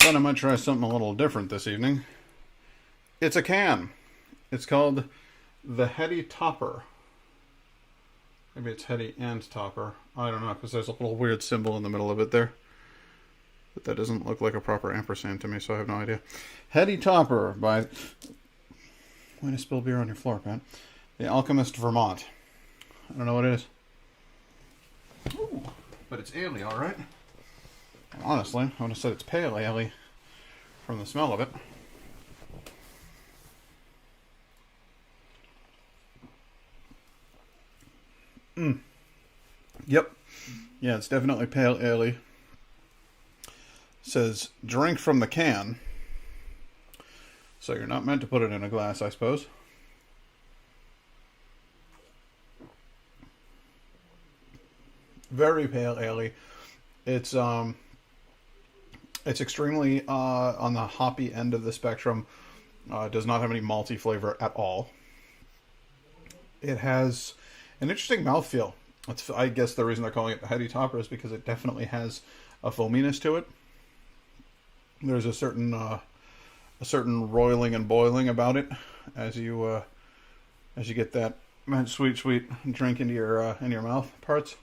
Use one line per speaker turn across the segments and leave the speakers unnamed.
Thought I might try something a little different this evening. It's a can. It's called the Heady Topper. Maybe it's Heady and Topper. I don't know, because there's a little weird symbol in the middle of it there. But that doesn't look like a proper ampersand to me, so I have no idea. Heady Topper by... Way to spill beer on your floor, Pat. The Alchemist, Vermont. I don't know what it is. Ooh, but it's ale-y, alright. Honestly, I would have said it's pale ale from the smell of it. Yep. Yeah, it's definitely pale ale. Says, drink from the can. So you're not meant to put it in a glass, I suppose. Very pale ale. It's extremely on the hoppy end of the spectrum. Does not have any malty flavor at all. It has an interesting mouthfeel. That's, I guess the reason they're calling it the Heady Topper is because it definitely has a foaminess to it. There's a certain roiling and boiling about it as you get that sweet drink into your mouth parts.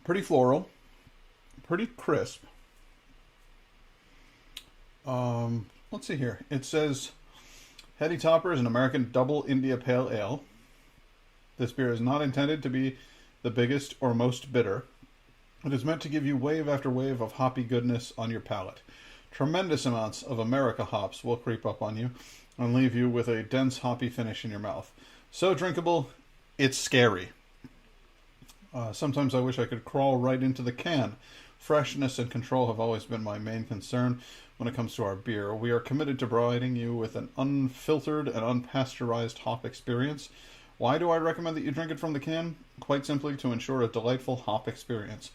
Pretty floral, pretty crisp. Let's see here. It says Heady Topper is an American double India Pale Ale. This beer is not intended to be the biggest or most bitter. It is meant to give you wave after wave of hoppy goodness on your palate. Tremendous amounts of America hops will creep up on you and leave you with a dense hoppy finish in your mouth. So drinkable, it's scary. Sometimes I wish I could crawl right into the can. Freshness and control have always been my main concern when it comes to our beer. We are committed to providing you with an unfiltered and unpasteurized hop experience. Why do I recommend that you drink it from the can? Quite simply to ensure a delightful hop experience.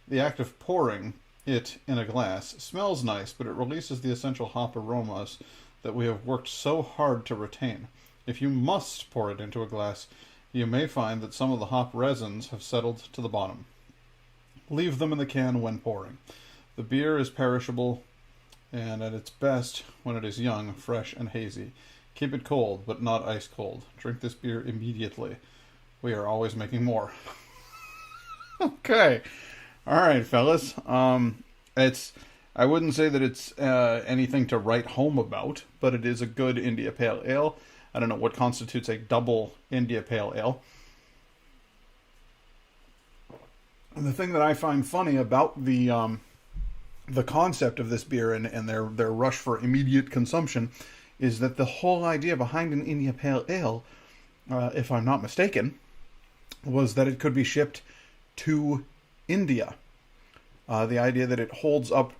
The act of pouring it in a glass smells nice, but it releases the essential hop aromas that we have worked so hard to retain. If you must pour it into a glass, you may find that some of the hop resins have settled to the bottom. Leave them in the can when pouring. The beer is perishable and at its best when it is young, fresh, and hazy. Keep it cold, but not ice cold. Drink this beer immediately. We are always making more. Okay. Alright, fellas. I wouldn't say that it's anything to write home about, but it is a good India Pale Ale. I don't know what constitutes a double India Pale Ale. And the thing that I find funny about the concept of this beer and their rush for immediate consumption is that the whole idea behind an India Pale Ale, if I'm not mistaken, was that it could be shipped to India. The idea that it holds up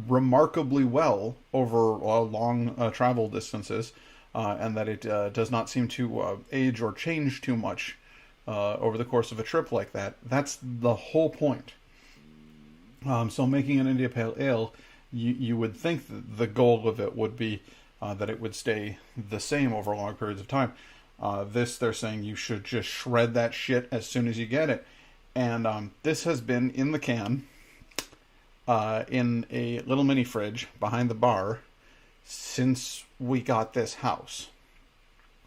remarkably well over long travel distances, and that it does not seem to age or change too much over the course of a trip like that. That's the whole point. So making an India Pale Ale, you would think that the goal of it would be that it would stay the same over long periods of time. They're saying you should just shred that shit as soon as you get it. And this has been in the can, in a little mini fridge behind the bar, since we got this house.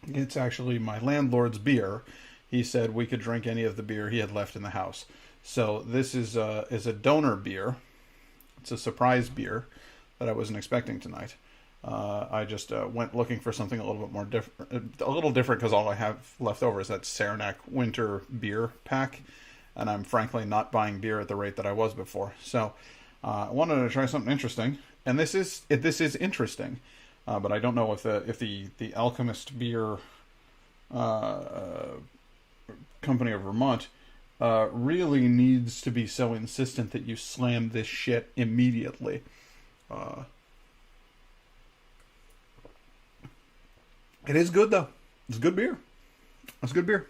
It's actually my landlord's beer. He said we could drink any of the beer he had left in the house. So this is a donor beer. It's a surprise beer that I wasn't expecting tonight. I just went looking for something a little bit more different, a little different, because all I have left over is that Saranac winter beer pack, and I'm frankly not buying beer at the rate that I was before. So I wanted to try something interesting, and this is interesting, but I don't know if the Alchemist beer company of Vermont really needs to be so insistent that you slam this shit immediately. It is good, though. It's good beer. It's good beer.